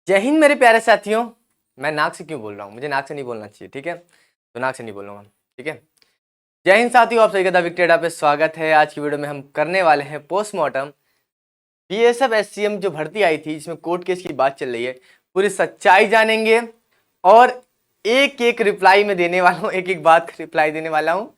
जय हिंद मेरे प्यारे साथियों। मैं नाक से क्यों बोल रहा हूँ? मुझे नाक से नहीं बोलना चाहिए, ठीक है? तो नाक से नहीं बोलूँगा, ठीक है। जय हिंद साथियों, आप सभी का द विक्टेडा पे स्वागत है। आज की वीडियो में हम करने वाले हैं पोस्टमार्टम बीएसएफ एससीएम जो भर्ती आई थी, जिसमें कोर्ट केस की बात चल रही है। पूरी सच्चाई जानेंगे और एक एक रिप्लाई में देने वाला हूँ, एक एक बात का रिप्लाई देने वाला हूँ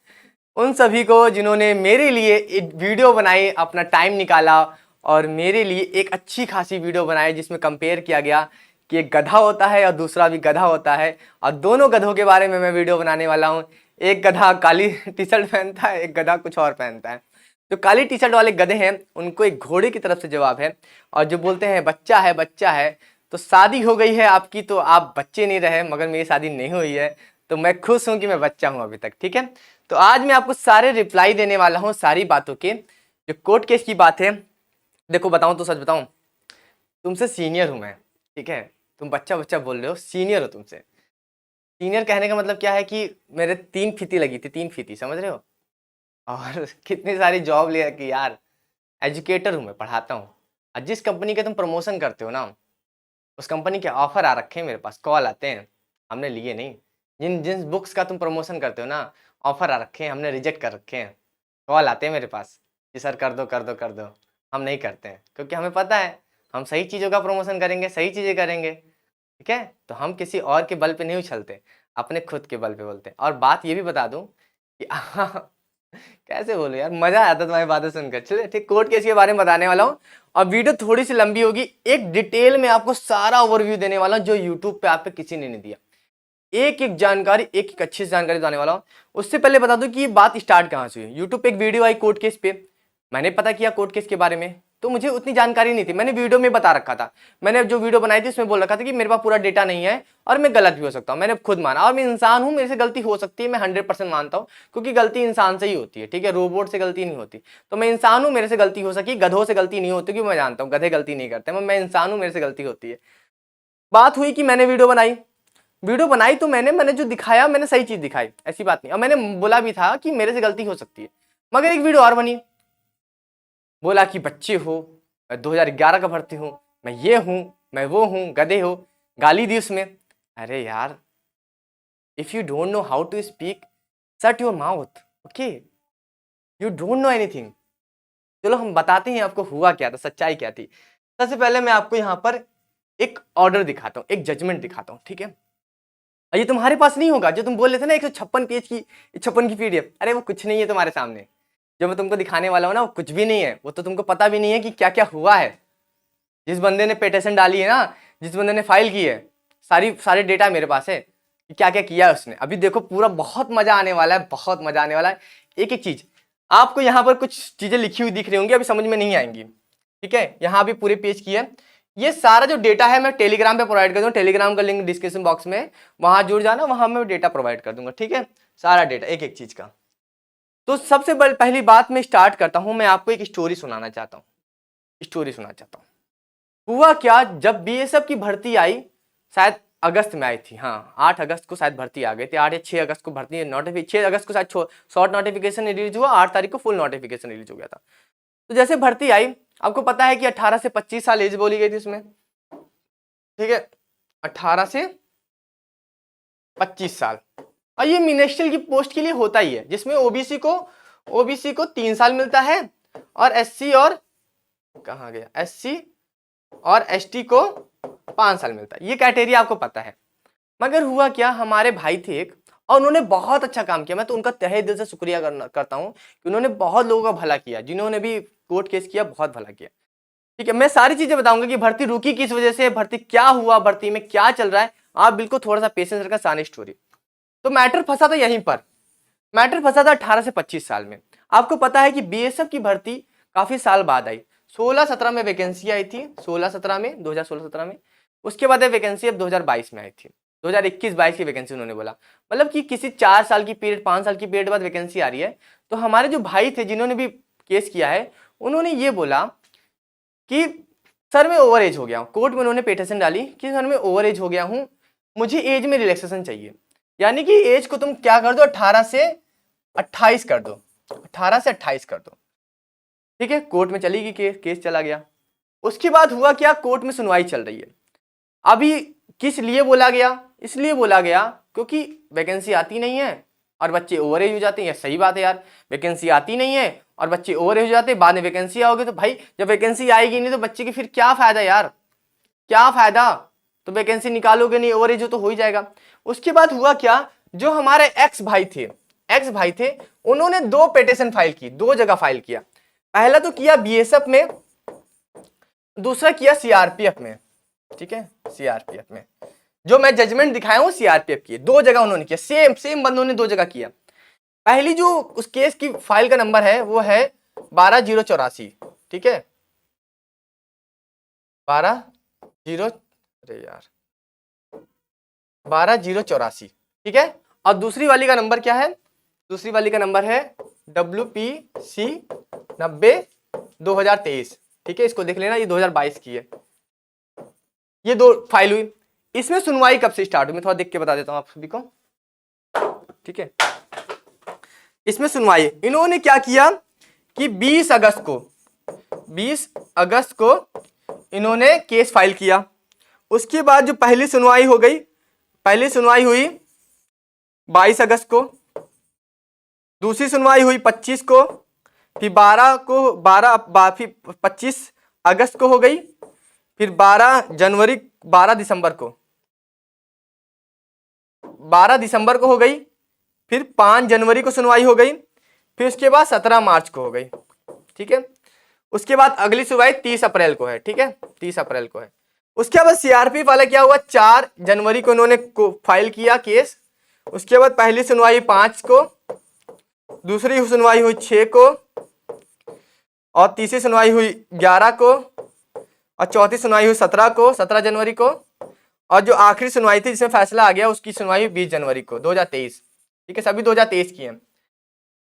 उन सभी को जिन्होंने मेरे लिए एक वीडियो बनाई, अपना टाइम निकाला और मेरे लिए एक अच्छी खासी वीडियो बनाई, जिसमें कंपेयर किया गया कि एक गधा होता है और दूसरा भी गधा होता है, और दोनों गधों के बारे में मैं वीडियो बनाने वाला हूँ। एक गधा काली टी शर्ट पहनता है, एक गधा कुछ और पहनता है। जो काली टी शर्ट वाले गधे हैं उनको एक घोड़े की तरफ से जवाब है, और जो बोलते हैं बच्चा है बच्चा है, तो शादी हो गई है आपकी तो आप बच्चे नहीं रहे, मगर मेरी शादी नहीं हुई है तो मैं खुश हूँ कि मैं बच्चा हूँ अभी तक, ठीक है। तो आज मैं आपको सारे रिप्लाई देने वाला हूँ सारी बातों के। जो कोर्ट केस की बात है, देखो बताऊं तो सच बताऊं, तुमसे सीनियर हूं मैं, ठीक है। तुम बच्चा बच्चा बोल रहे हो, सीनियर हो तुमसे। सीनियर कहने का मतलब क्या है कि मेरे 3 फीती लगी थी, 3 फीती, समझ रहे हो? और कितनी सारी जॉब लिया कि यार, एजुकेटर हूँ मैं, पढ़ाता हूँ। और जिस कंपनी के तुम प्रमोशन करते हो ना, उस कंपनी के ऑफर आ रखे हैं मेरे पास, कॉल आते हैं, हमने लिए नहीं। जिन जिन बुक्स का तुम प्रमोशन करते हो ना, ऑफर आ रखे हैं, हमने रिजेक्ट कर रखे हैं। कॉल आते हैं मेरे पास कि सर कर दो कर दो कर दो। हम नहीं करते हैं क्योंकि हमें पता है हम सही चीज़ों का प्रमोशन करेंगे, सही चीज़ें करेंगे, ठीक है। तो हम किसी और के बल पे नहीं उछलते, अपने खुद के बल पे बोलते हैं। और बात ये भी बता दूं कि कैसे बोलो यार, मजा आता तुम्हारी बातें सुनकर। चलिए ठीक, कोर्ट केस के बारे में बताने वाला हूँ और वीडियो थोड़ी सी लंबी होगी। एक डिटेल में आपको सारा ओवरव्यू देने वाला हूँ जो यूट्यूब पे आप पे किसी ने नहीं दिया। एक एक जानकारी, एक एक अच्छी जानकारी बताने वाला हूँ। उससे पहले बता दूं कि ये बात स्टार्ट कहाँ से हुई। यूट्यूब पे एक वीडियो आई कोर्ट केस पे, मैंने पता किया कोर्ट केस के बारे में, तो मुझे उतनी जानकारी नहीं थी। मैंने वीडियो में बता रखा था, मैंने जो वीडियो बनाई थी उसमें बोल रखा था कि मेरे पास पूरा डेटा नहीं है और मैं गलत भी हो सकता हूँ। मैंने खुद माना, और मैं इंसान हूँ, मेरे से गलती हो सकती है, मैं 100% मानता हूँ, क्योंकि गलती इंसान से ही होती है, ठीक है। रोबोट से गलती नहीं होती। तो मैं इंसान हूँ, मेरे से गलती हो सकी। गधों से गलती नहीं होती, क्योंकि मैं जानता हूँ गधे गलती नहीं करते। मैं इंसान हूँ, मेरे से गलती होती है। बात हुई कि मैंने वीडियो बनाई तो मैंने जो दिखाया, मैंने सही चीज दिखाई, ऐसी बात नहीं। और मैंने बोला भी था कि मेरे से गलती हो सकती है। मगर एक वीडियो और बनी, बोला कि बच्चे हो, मैं 2011 का भर्ती हूं, मैं ये हूं, मैं वो हूं, गधे हो, गाली दी उसमें। अरे यार, if you don't know how to speak, shut your mouth, okay. You don't know anything. चलो हम बताते हैं आपको हुआ क्या था, सच्चाई क्या थी। सबसे पहले मैं आपको यहाँ पर एक ऑर्डर दिखाता हूँ, एक जजमेंट दिखाता हूँ, ठीक है। और ये तुम्हारे पास नहीं होगा, जो तुम बोल रहे थे ना 156 पेज की, 56 की पीडीएफ, अरे वो कुछ नहीं है तुम्हारे सामने। जो मैं तुमको दिखाने वाला हूँ ना, वो कुछ भी नहीं है। वो तो तुमको पता भी नहीं है कि क्या क्या हुआ है। जिस बंदे ने पिटीशन डाली है ना, जिस बंदे ने फाइल की है, सारे डेटा मेरे पास है कि क्या क्या किया है उसने। अभी देखो पूरा, बहुत मजा आने वाला है, बहुत मजा आने वाला है। एक एक चीज आपको यहाँ पर कुछ चीजें लिखी हुई दिख रही होंगी, अभी समझ में नहीं आएंगी, ठीक है। यहाँ भी पूरे पेज की है। ये सारा जो डेटा है मैं टेलीग्राम पे प्रोवाइड कर दूंगा। टेलीग्राम का लिंक डिस्क्रिप्शन बॉक्स में, वहां जुड़ जाना, वहां मैं डेटा प्रोवाइड कर दूंगा, ठीक है। सारा डेटा एक एक चीज का। तो सबसे पहली बात मैं स्टार्ट करता हूं, मैं आपको एक स्टोरी सुनाना चाहता हूँ। स्टोरी सुनाना चाहता हूँ। हुआ क्या, जब बीएसएफ की भर्ती आई, शायद अगस्त में आई थी, हाँ 8 अगस्त को शायद भर्ती आ गई थी। 8 या 6 अगस्त को भर्ती नोटिफिकेशन, 6 अगस्त को शायद शॉर्ट नोटिफिकेशन रिलीज हुआ, 8 तारीख को फुल नोटिफिकेशन रिलीज हो गया था। तो जैसे भर्ती आई, आपको पता है कि 18 से 25 साल एज बोली गई थी उसमें, ठीक है। 18 से 25 साल। और ये मिनिस्ट्रियल की पोस्ट के लिए होता ही है, जिसमें ओबीसी को 3 साल मिलता है, और एससी और कहाँ गया, एससी और एसटी को 5 साल मिलता है। ये क्राइटेरिया आपको पता है। मगर हुआ क्या, हमारे भाई थे एक, और उन्होंने बहुत अच्छा काम किया। मैं तो उनका तहे दिल से शुक्रिया करता हूं कि उन्होंने बहुत लोगों का भला किया। जिन्होंने भी कोर्ट केस किया, बहुत भला किया, ठीक है। मैं सारी चीजें बताऊंगा कि भर्ती रुकी किस वजह से, भर्ती क्या हुआ, भर्ती में क्या चल रहा है। आप बिल्कुल थोड़ा सा पेशेंस रखा, सारी स्टोरी। तो मैटर फंसा था यहीं पर। मैटर फंसा था 18 से 25 साल में। आपको पता है कि बीएसएफ की भर्ती काफी साल बाद आई। 16-17 में वैकेंसी आई थी, 16-17 में, 2016-17 में। उसके बाद वैकेंसी अब 2022 में आई थी। 2021-22 की वैकेंसी उन्होंने बोला, मतलब कि किसी 4 साल की पीरियड, 5 साल की पीरियड बाद वैकेंसी आ रही है। तो हमारे जो भाई थे जिन्होंने भी केस किया है, उन्होंने ये बोला कि सर मैं ओवर एज हो गया हूँ। कोर्ट में उन्होंने पिटीशन डाली कि सर मैं ओवर एज हो गया हूँ, मुझे एज में रिलैक्सेशन चाहिए। यानी कि एज को तुम क्या कर दो, 18 से 28 कर दो, 18 से 28 कर दो, ठीक है। कोर्ट में चली गई केस चला गया। उसके बाद हुआ क्या, कोर्ट में सुनवाई चल रही है। अभी किस लिए बोला गया? इसलिए बोला गया क्योंकि वैकेंसी आती नहीं है और बच्चे ओवर एज हो जाते हैं। सही बात है यार, वैकेंसी आती नहीं है और बच्चे ओवर एज हो जाते हैं, बाद में वैकेंसी आओगे तो भाई जब वैकेंसी आएगी नहीं तो बच्चे की फिर क्या फायदा यार, क्या फायदा? तो वैकेंसी निकालोगे नहीं, ओवर एज तो हो ही जाएगा। उसके बाद हुआ क्या, जो हमारे एक्स भाई थे उन्होंने 2 पिटीशन फाइल की, 2 जगह फाइल किया। पहला तो किया बीएसएफ में, दूसरा किया सीआरपीएफ में। ठीक है, सीआरपीएफ में जो मैं जजमेंट दिखाया हूं सीआरपीएफ की, 2 जगह उन्होंने किया, सेम बंदों ने 2 जगह किया। पहली जो उस केस की फाइल का नंबर है वो है 12084। ठीक है, 12084। ठीक है, और दूसरी वाली का नंबर क्या है? दूसरी वाली का नंबर है WPC 90/2023। ठीक है, इसको देख लेना, ये 2022 की है। ये 2 फाइल हुई। इसमें सुनवाई कब से स्टार्ट हुई मैं थोड़ा देख के बता देता हूं आप सभी को। ठीक है, इसमें सुनवाई इन्होंने क्या किया कि 20 अगस्त को इन्होंने केस फाइल किया। उसके बाद जो पहली सुनवाई हो गई, पहली सुनवाई हुई 22 अगस्त को, दूसरी सुनवाई हुई 25 को, फिर 25 अगस्त को हो गई, फिर 12 दिसंबर को हो गई, फिर 5 जनवरी को सुनवाई हो गई, फिर उसके बाद 17 मार्च को हो गई। ठीक है, उसके बाद अगली सुनवाई 30 अप्रैल को है। ठीक है, 30 अप्रैल को है। उसके बाद सीआरपी वाला क्या हुआ, 4 जनवरी को इन्होंने फाइल किया केस। उसके बाद पहली सुनवाई 5 को, दूसरी सुनवाई हुई 6 को, और तीसरी सुनवाई हुई 11 को, और चौथी सुनवाई हुई 17 जनवरी को, और जो आखिरी सुनवाई थी जिसमें फैसला आ गया उसकी सुनवाई हुई 20 जनवरी को 2023। ठीक है, सभी 2023 की हैं।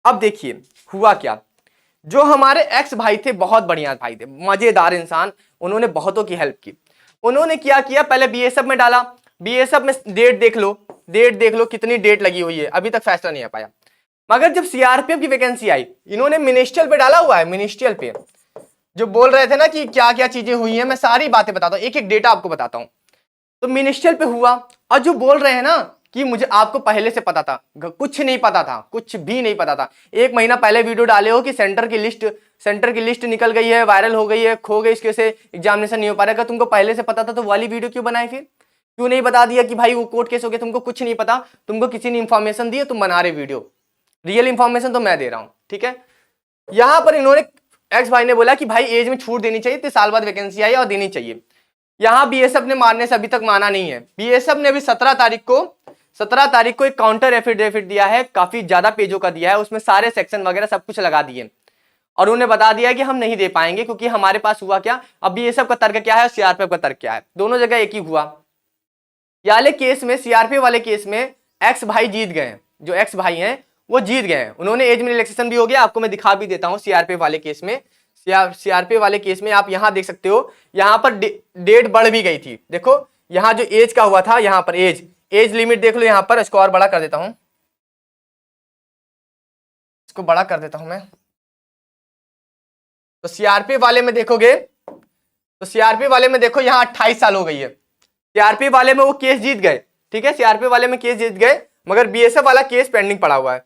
अब देखिए हुआ क्या, जो हमारे एक्स भाई थे, बहुत बढ़िया भाई थे, मजेदार इंसान, उन्होंने बहुतों की हेल्प की। उन्होंने क्या किया, पहले बीएसएफ में डाला, बीएसएफ में डेट देख लो कितनी डेट लगी हुई है, अभी तक फैसला नहीं आ पाया। मगर जब सीआरपीएफ की वैकेंसी आई, इन्होंने मिनिस्ट्रियल पे डाला हुआ है, मिनिस्ट्रियल पे जो बोल रहे थे ना कि क्या क्या चीजें हुई हैं, मैं सारी बातें बताता हूँ, एक एक डेटा आपको बताता हूँ। तो मिनिस्ट्रियल पे हुआ, और जो बोल रहे हैं ना कि मुझे आपको पहले से पता था, कुछ नहीं पता था, कुछ भी नहीं पता था। 1 महीना पहले वीडियो डाले हो कि सेंटर की लिस्ट निकल गई है, वायरल हो गई है, खो गई, इसके से एग्जामिनेशन नहीं हो पा रहा। तुमको पहले से पता था तो वाली वीडियो क्यों बनाई? फिर क्यों नहीं बता दिया कि भाई वो कोर्ट केस हो गया, तुमको कुछ नहीं पता, तुमको किसी ने इंफॉर्मेशन दी है, तुम बना रहे वीडियो। रियल इंफॉर्मेशन तो मैं दे रहा हूं। ठीक है, यहां पर इन्होंने एक्स भाई ने बोला कि भाई एज में छूट देनी चाहिए, 3 साल बाद वैकेंसी आई और देनी चाहिए। यहां बीएसएफ ने मानने से अभी तक माना नहीं है। बीएसएफ ने अभी 17 तारीख को एक काउंटर एफिडेविट दिया है, काफी ज्यादा पेजों का दिया है, उसमें सारे सेक्शन वगैरह सब कुछ लगा दिए, और उन्हें बता दिया कि हम नहीं दे पाएंगे क्योंकि हमारे पास हुआ क्या, अब बीएसएफ का तर्क क्या है और सीआरपीएफ का तर्क क्या है, दोनों जगह एक ही हुआ। याले केस में, सीआरपीएफ वाले केस में एक्स भाई जीत गए, जो एक्स भाई हैं वो जीत गए, उन्होंने एज में रिलैक्सेशन भी हो गया। आपको मैं दिखा भी देता हूं सीआरपीएफ वाले केस में, सीआरपीएफ वाले केस में आप यहां देख सकते हो, यहां पर डेट बढ़ भी गई थी। देखो यहां जो एज का हुआ था, यहां पर एज लिमिट देख लो, यहां पर इसको और बड़ा कर देता हूं, इसको बड़ा कर देता हूं मैं। तो सीआरपीएफ वाले में देखोगे, तो सीआरपीएफ वाले में देखो यहां 28 साल हो गई है। सीआरपीएफ वाले में वो केस जीत गए। ठीक है, सीआरपीएफ वाले में केस जीत गए, मगर बीएसएफ वाला केस पेंडिंग पड़ा हुआ है,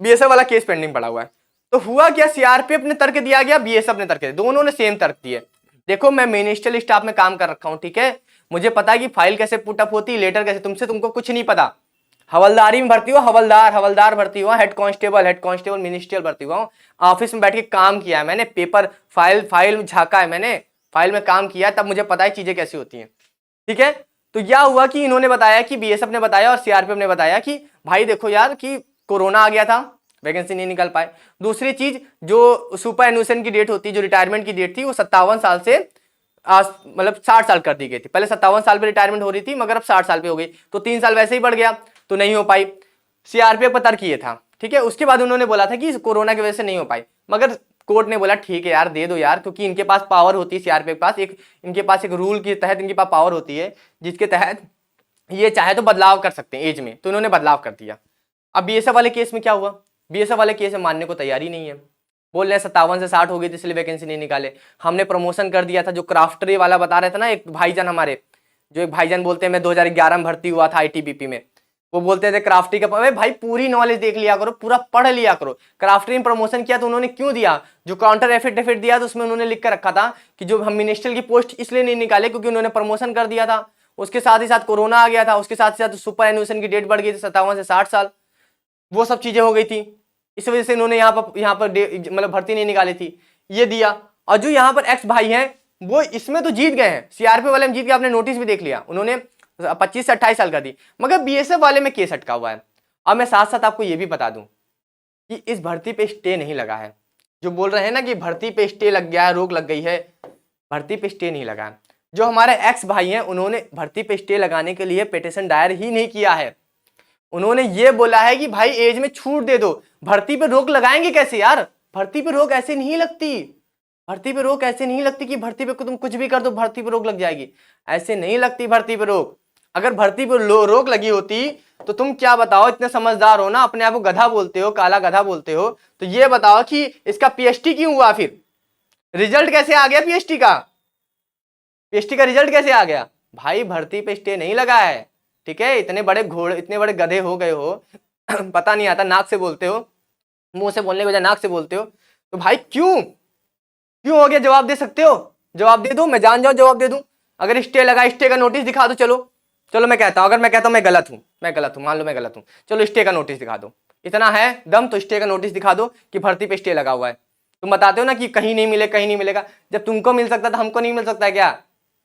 बीएसएफ वाला केस पेंडिंग पड़ा हुआ है। तो हुआ क्या, सीआरपीएफ ने तर्क दिया गया, बीएसएफ ने तर्क दिया, दोनों ने सेम तर्क दिए। देखो मैं मिनिस्ट्रियल स्टाफ में काम कर रखा हूं, ठीक है, मुझे पता है कि फाइल कैसे पुटअप होती है, लेटर कैसे, तुमको कुछ नहीं पता। हवलदारी में भर्ती हुआ, हवलदार भर्ती हुआ, हेड कांस्टेबल मिनिस्ट्रियल भर्ती हुआ, ऑफिस में बैठ के काम किया है मैंने, पेपर फाइल झाका है मैंने, फाइल में काम किया, तब मुझे पता है चीजें कैसी होती हैं। ठीक है, तो क्या हुआ कि इन्होंने बताया कि बीएसएफ ने बताया और सीआरपीएफ ने बताया कि भाई देखो यार कि कोरोना आ गया था, वैकेंसी नहीं निकल पाए। दूसरी चीज, जो सुपर एनुएशन की डेट होती है, जो रिटायरमेंट की डेट थी, वो 57 साल से मतलब 60 साल कर दी गई थी। पहले 57 साल पे रिटायरमेंट हो रही थी, मगर अब 60 साल पे हो गई, तो 3 साल वैसे ही बढ़ गया, तो नहीं हो पाई। सीआरपीएफ का तर्क ये था। ठीक है, उसके बाद उन्होंने बोला था कि कोरोना की वजह से नहीं हो पाई, मगर कोर्ट ने बोला ठीक है यार दे दो यार, क्योंकि इनके पास पावर होती है, सीआरपीएफ पास इनके पास एक रूल के तहत इनके पास पावर होती है, जिसके तहत ये चाहे तो बदलाव कर सकते हैं एज में, तो इन्होंने बदलाव कर दिया। अब बीएसएफ वाले केस में क्या हुआ, बीएसएफ वाले केस में मानने को तैयारी नहीं है, बोल रहे 57 से 60 हो गई थी इसलिए वैकेंसी नहीं निकाले। हमने प्रमोशन कर दिया था, जो क्राफ्टरी वाला बता रहे थे ना एक भाईजान हमारे, जो एक भाईजान बोलते हैं मैं 2011 में भर्ती हुआ था आईटीबीपी में, वो बोलते थे क्राफ्टी का। अरे भाई पूरी नॉलेज देख लिया करो, पूरा पढ़ लिया करो। क्राफ्टी में प्रमोशन किया तो उन्होंने क्यों दिया? जो काउंटर एफिडेविट दिया तो उसमें उन्होंने लिख कर रखा था कि जो हम मिनिस्टर की पोस्ट इसलिए नहीं निकाले क्योंकि उन्होंने प्रमोशन कर दिया था। उसके साथ ही साथ कोरोना आ गया था, उसके साथ ही साथ सुपर एनुएशन की डेट बढ़ गई थी 57 से 60 साल, वो सब चीजें हो गई थी। इस वजह से इन्होंने यहाँ पर मतलब भर्ती नहीं निकाली थी, ये दिया। और जो यहाँ पर एक्स भाई हैं वो इसमें तो जीत गए हैं, सीआरपी वाले में जीत गए, आपने नोटिस भी देख लिया, उन्होंने 25 से 28 साल कर दी। मगर बीएसएफ वाले में केस अटका हुआ है। अब मैं साथ साथ आपको ये भी बता दूं कि इस भर्ती पे स्टे नहीं लगा है। जो बोल रहे हैं ना कि भर्ती पे स्टे लग गया है, रोक लग गई है, भर्ती पे स्टे नहीं लगा। जो हमारे एक्स भाई हैं उन्होंने भर्ती पे स्टे लगाने के लिए पिटीशन दायर ही नहीं किया है। उन्होंने ये बोला है कि भाई एज में छूट दे दो। भर्ती पे रोक लगाएंगे कैसे यार? भर्ती पे रोक ऐसे नहीं लगती, भर्ती पे रोक ऐसे नहीं लगती कि भर्ती पे तुम कुछ भी कर दो भर्ती पे रोक लग जाएगी, ऐसे नहीं लगती भर्ती पे रोक। अगर भर्ती पे रोक लगी होती तो तुम क्या बताओ, इतने समझदार हो ना, अपने आप को गधा बोलते हो, काला गधा बोलते हो, तो ये बताओ कि इसका पीएचडी क्यों हुआ? फिर रिजल्ट कैसे आ गया पीएचडी का? पीएचडी का रिजल्ट कैसे आ गया? भाई भर्ती पे स्टे नहीं लगा है, ठीक है? इतने बड़े घोड़े, इतने बड़े गधे हो गए हो पता नहीं आता, नाक से बोलते हो, मुंह से बोलने के बजाय नाक से बोलते हो। तो भाई क्यों क्यों हो गया? जवाब दे सकते हो? जवाब दे दो, मैं जान जाऊं जवाब दे दूं। अगर स्टे लगा, स्टे का नोटिस दिखा दो। चलो मैं कहता हूं, अगर मैं कहता हूं मैं गलत हूं, मान लो मैं गलत हूं, चलो स्टे का नोटिस दिखा दो। इतना है दम तो स्टे का नोटिस दिखा दो कि भर्ती पे स्टे लगा हुआ है। तुम बताते हो ना कि कहीं नहीं मिले, कहीं नहीं मिलेगा। जब तुमको मिल सकता था हमको नहीं मिल सकता क्या?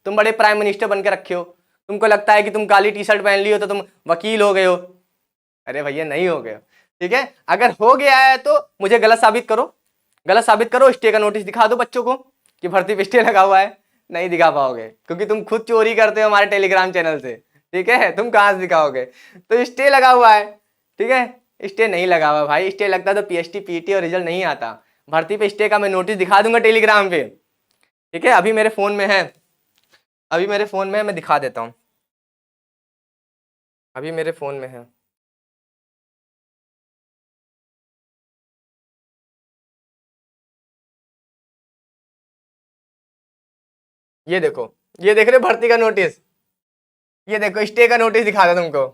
तुम बड़े प्राइम मिनिस्टर बन के रखे हो, तुमको लगता है कि तुम काली टी शर्ट पहन ली हो तो तुम वकील हो गए हो। अरे भैया नहीं हो गए, ठीक है? अगर हो गया है तो मुझे गलत साबित करो, गलत साबित करो, स्टे का नोटिस दिखा दो बच्चों को कि भर्ती पे स्टे लगा हुआ है। नहीं दिखा पाओगे क्योंकि तुम खुद चोरी करते हो हमारे टेलीग्राम चैनल से, ठीक है? तुम कहां से दिखाओगे? तो स्टे लगा हुआ है, ठीक है? स्टे नहीं लगा हुआ भाई, स्टे लगता तो पीएचडी पीटी और रिजल्ट नहीं आता। भर्ती पे स्टे का मैं नोटिस दिखा दूंगा टेलीग्राम पे, ठीक है? अभी मेरे फोन में है, अभी मेरे फोन में है, मैं दिखा देता हूं, अभी मेरे फोन में है। ये देखो, ये देख रहे हो भर्ती का नोटिस? ये देखो स्टे का नोटिस दिखा दो तुमको।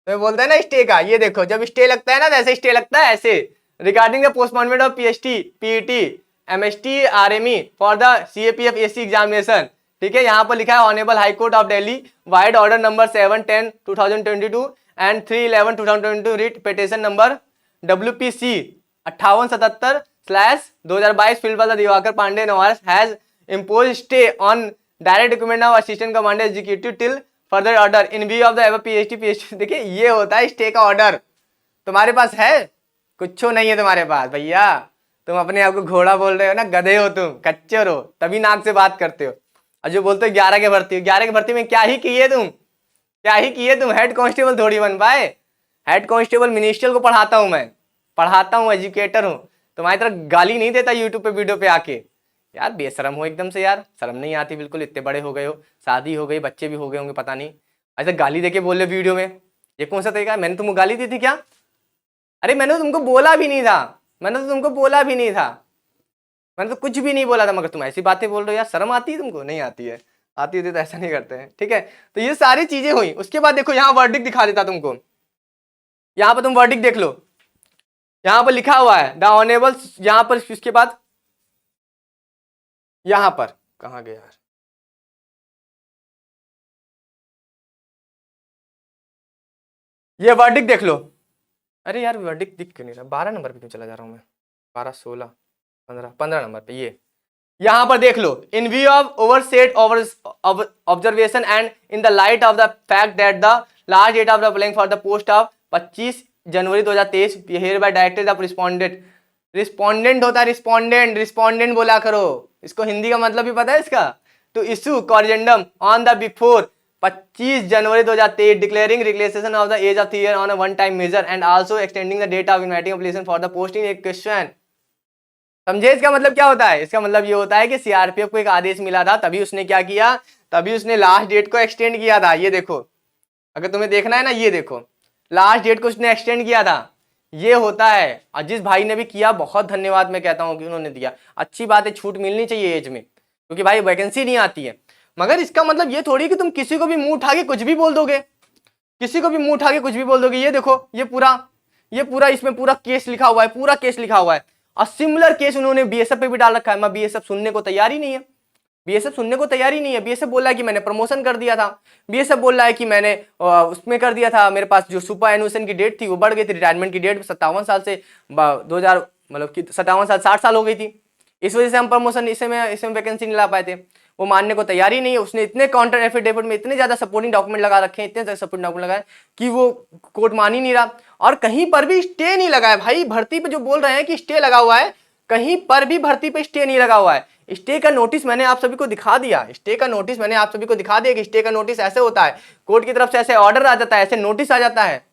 तो बोलता है ना स्टे का, ये देखो जब स्टे लगता है ना तो ऐसे स्टे लगता है ऐसे। Regarding the postponement of PhD PET MST RME for the CAPF AC examination, ठीक है? यहाँ पर लिखा है honourable high court of Delhi vide order number 7/10/2022 and 3/11/2022 writ petition number WPC 5877/2022 filed by the Diwakar Pandey Nawaz has imposed stay on direct recommendation of assistant commander executive till further order in view of the above PhD। देखिए ये होता है stay का order. तुम्हारे पास है? कुछ नहीं है तुम्हारे पास भैया। तुम अपने आप को घोड़ा बोल रहे हो ना, गधे हो तुम, कच्चे हो, तभी नाक से बात करते हो। और जो बोलते हो 11 के भर्ती, 11 के भर्ती में क्या ही किए तुम? क्या ही किए तुम? हेड कांस्टेबल थोड़ी बन पाए। हेड कांस्टेबल मिनिस्टर को पढ़ाता हूं मैं, पढ़ाता हूं, एजुकेटर हूं। तुम्हारी तरह गाली नहीं देता यूट्यूब पे वीडियो पे आके। यार बेशरम हो एकदम से यार, शर्म नहीं आती बिल्कुल। इतने बड़े हो गए हो, शादी हो गई, बच्चे भी हो गए होंगे, पता नहीं, ऐसे गाली देके बोल रहे वीडियो में। ये कौन सा तरीका है? मैंने तुमको गाली दी थी क्या? अरे मैंने तो तुमको बोला भी नहीं था, मैंने तो तुमको बोला भी नहीं था, मैंने तो कुछ भी नहीं बोला था, मगर तुम ऐसी बातें बोल रहे हो यार। शर्म आती है तुमको? नहीं आती है, आती होती तो ऐसा नहीं करते हैं, ठीक है? तो ये सारी चीजें हुई। उसके बाद देखो यहाँ वर्डिक्ट दिखा देता तुमको, यहाँ पर तुम वर्डिक्ट देख लो, यहाँ पर लिखा हुआ है द ऑनेबल, यहाँ पर उसके बाद यहां पर कहां गया यार, ये वर्डिक्ट देख लो। अरे यार वर्डिक्ट दिख क्यों नहीं रहा? 12 नंबर पे क्यों चला जा रहा हूं मैं? 12, 16, 15 नंबर पे ये यहां पर देख लो। In view of overset observation and in the light of the fact that the last date of the applying for the post of 25 January 2023 hereby directed the respondent. Respondent होता है respondent, respondent बोला करो। इसको हिंदी का मतलब भी पता है इसका? To issue corrigendum on the before 25 January 2023 declaring relaxation of the age of 3 year on a one time measure and also extending the date of inviting application for the posting a question. समझे इसका मतलब क्या होता है? इसका मतलब ये होता है कि सीआरपीएफ को एक आदेश मिला था, तभी उसने क्या किया, तभी उसने लास्ट डेट को एक्सटेंड किया था। ये देखो, अगर तुम्हें देखना है ना, ये देखो लास्ट डेट को उसने एक्सटेंड किया था। ये होता है। और जिस भाई ने भी किया बहुत धन्यवाद मैं कहता हूं कि उन्होंने दिया। अच्छी बात है, छूट मिलनी चाहिए एज में, क्योंकि भाई वैकेंसी नहीं आती है। मगर इसका मतलब ये थोड़ी कि तुम किसी को भी मुंह उठा के कुछ भी बोल दोगे, किसी को भी मुंह उठा के कुछ भी बोल दोगे। ये देखो, ये पूरा इसमें पूरा केस लिखा हुआ है, पूरा केस लिखा हुआ है, और सिमिलर केस उन्होंने बीएसएफ पे भी डाल रखा है। मैं बीएसएफ सुनने को तैयार ही नहीं है, बीएसएफ सुनने को तैयार ही नहीं है। बीएसएफ बोल रहा है कि मैंने प्रमोशन कर दिया था, बीएसएफ बोल रहा है कि मैंने उसमें कर दिया था, मेरे पास जो सुपर एनुएशन की डेट थी वो बढ़ गई थी, रिटायरमेंट की डेट 57 साल से 2000 मतलब कि 57 साल 60 साल हो गई थी, इस वजह से हम प्रमोशन इसमें वैकेंसी नहीं ला पाए थे। वो मानने को तैयार ही नहीं है। उसने इतने काउंटर एफिडेविट में इतने ज्यादा सपोर्टिंग डॉक्यूमेंट लगा रखे हैं, इतने ज्यादा सपोर्टिंग डॉक्यूमेंट लगाए कि वो कोर्ट मान ही नहीं रहा, और कहीं पर भी स्टे नहीं लगा है भाई। भर्ती पे जो बोल रहे हैं कि स्टे लगा हुआ है, कहीं पर भी भर्ती पे स्टे नहीं लगा हुआ है। स्टे का नोटिस मैंने आप सभी को दिखा दिया, स्टे का नोटिस मैंने आप सभी को दिखा दिया कि स्टे का नोटिस ऐसे होता है, कोर्ट की तरफ से ऐसे ऑर्डर आ जाता है, ऐसे नोटिस आ जाता है,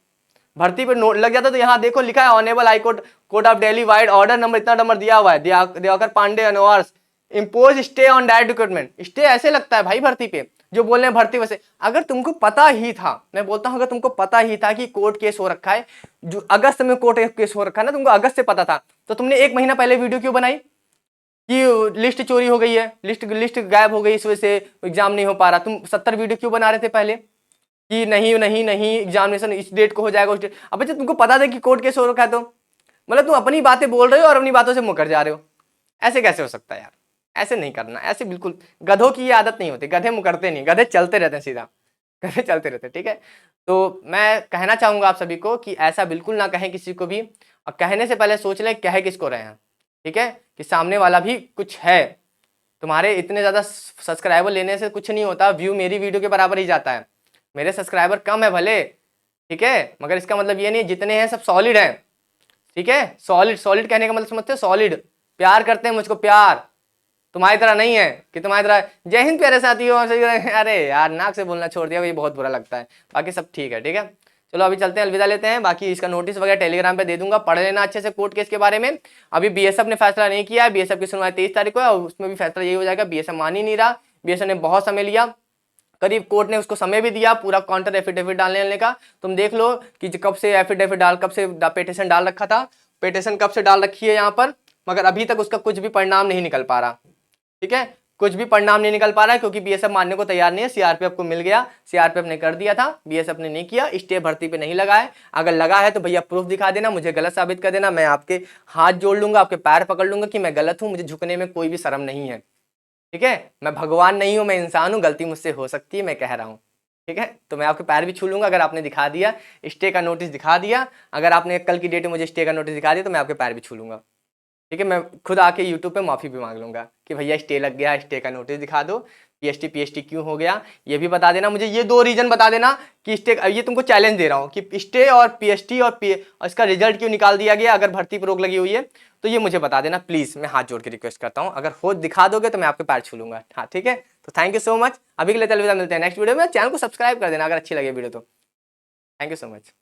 भर्ती पे नोट लग जाता है। तो यहाँ देखो लिखा है honourable high court court of Delhi vide order number इतना नंबर दिया हुआ है, दिवाकर पांडे अनवर्स impose stay on direct recruitment. Stay ऐसे लगता है भाई भर्ती पे, जो बोल रहे हैं भर्ती वैसे। अगर तुमको पता ही था, मैं बोलता हूं अगर तुमको पता ही था कि कोर्ट केस हो रखा है, जो अगस्त में कोर्ट केस हो रखा है ना, तुमको अगस्त से पता था, तो तुमने 1 महीना पहले वीडियो क्यों बनाई कि लिस्ट चोरी हो गई है, लिस्ट गायब हो गई, इस वजह से एग्जाम नहीं हो पा रहा। तुम 70 वीडियो क्यों बना रहे थे पहले कि नहीं नहीं नहीं एग्जामिनेशन इस डेट को हो जाएगा, उस डेट। अब जब तुमको पता था कि कोर्ट केस हो रखा है, तो मतलब तुम अपनी बातें बोल रहे हो और अपनी बातों से मुकर जा रहे हो। ऐसे कैसे हो सकता है यार, ऐसे नहीं करना, ऐसे बिल्कुल गधों की ये आदत नहीं होती। गधे मुकरते नहीं, गधे चलते रहते हैं सीधा, गधे चलते रहते हैं, ठीक है। तो मैं कहना चाहूंगा आप सभी को कि ऐसा बिल्कुल ना कहें किसी को भी, और कहने से पहले सोच लें कहे किसको रहे हैं, ठीक है, कि सामने वाला भी कुछ है। तुम्हारे इतने ज़्यादा सब्सक्राइबर लेने से कुछ नहीं होता, व्यू मेरी वीडियो के बराबर ही जाता है। मेरे सब्सक्राइबर कम है भले, ठीक है, मगर इसका मतलब ये नहीं जितने हैं सब सॉलिड हैं, ठीक है। सॉलिड कहने का मतलब समझते हो, सॉलिड, प्यार करते हैं मुझको, प्यार तुम्हारी तरह नहीं है कि तुम्हारी तरह। जय हिंद प्यारे साथियों। अरे यार नाक से बोलना छोड़ दिया, ये बहुत बुरा लगता है। बाकी सब ठीक है, ठीक है। चलो अभी चलते हैं, अलविदा लेते हैं। बाकी इसका नोटिस वगैरह टेलीग्राम पे दे दूंगा, पढ़ लेना अच्छे से कोर्ट केस के बारे में। अभी बीएसएफ ने फैसला नहीं किया है, बीएसएफ की सुनवाई 23 तारीख को है, और उसमें भी फैसला यही हो जाएगा। बीएसएफ मान ही नहीं रहा, बीएसएफ ने बहुत समय लिया, करीब कोर्ट ने उसको समय भी दिया पूरा काउंटर एफिडेविट डालने का। तुम देख लो कि कब से एफिडेविट डाल, कब से पिटिशन डाल रखा था, पिटिशन कब से डाल रखी है यहाँ पर, मगर अभी तक उसका कुछ भी परिणाम नहीं निकल पा रहा, ठीक है, कुछ भी परिणाम नहीं निकल पा रहा है, क्योंकि बीएसएफ मानने को तैयार नहीं है। सीआरपीएफ को मिल गया, सीआरपीएफ ने कर दिया था, बीएसएफ ने नहीं किया, स्टे भर्ती पे नहीं लगा है। अगर लगा है तो भैया प्रूफ दिखा देना, मुझे गलत साबित कर देना, मैं आपके हाथ जोड़ लूंगा, आपके पैर पकड़ लूंगा कि मैं गलत हूं, मुझे झुकने में कोई भी शर्म नहीं है, ठीक है। मैं भगवान नहीं हूं, मैं इंसान हूं, गलती मुझसे हो सकती है, मैं कह रहा हूं, ठीक है। तो मैं आपके पैर भी छू लूंगा अगर आपने दिखा दिया, स्टे का नोटिस दिखा दिया। अगर आपने कल की डेट में मुझे स्टे का नोटिस दिखा दिया तो मैं आपके पैर भी छू लूंगा, ठीक है। मैं खुद आके यूट्यूब पे माफ़ी भी मांग लूंगा कि भैया स्टे लग गया, स्टे का नोटिस दिखा दो, पीएसटी क्यों हो गया ये भी बता देना मुझे। ये 2 रीजन बता देना कि स्टे, ये तुमको चैलेंज दे रहा हूँ कि स्टे और पीएसटी और इसका रिजल्ट क्यों निकाल दिया गया, अगर भर्ती पर रोक लगी हुई है तो ये मुझे बता देना प्लीज़, मैं हाथ जोड़ के रिक्वेस्ट करता हूँ। अगर हो दिखा दोगे तो मैं आपके पैर छू लूंगा, हाँ ठीक है। तो थैंक यू सो मच, अभी के लिए अलविदा, मिलते हैं नेक्स्ट वीडियो में। चैनल को सब्सक्राइब कर देना अगर अच्छी लगे वीडियो तो। Thank you so much.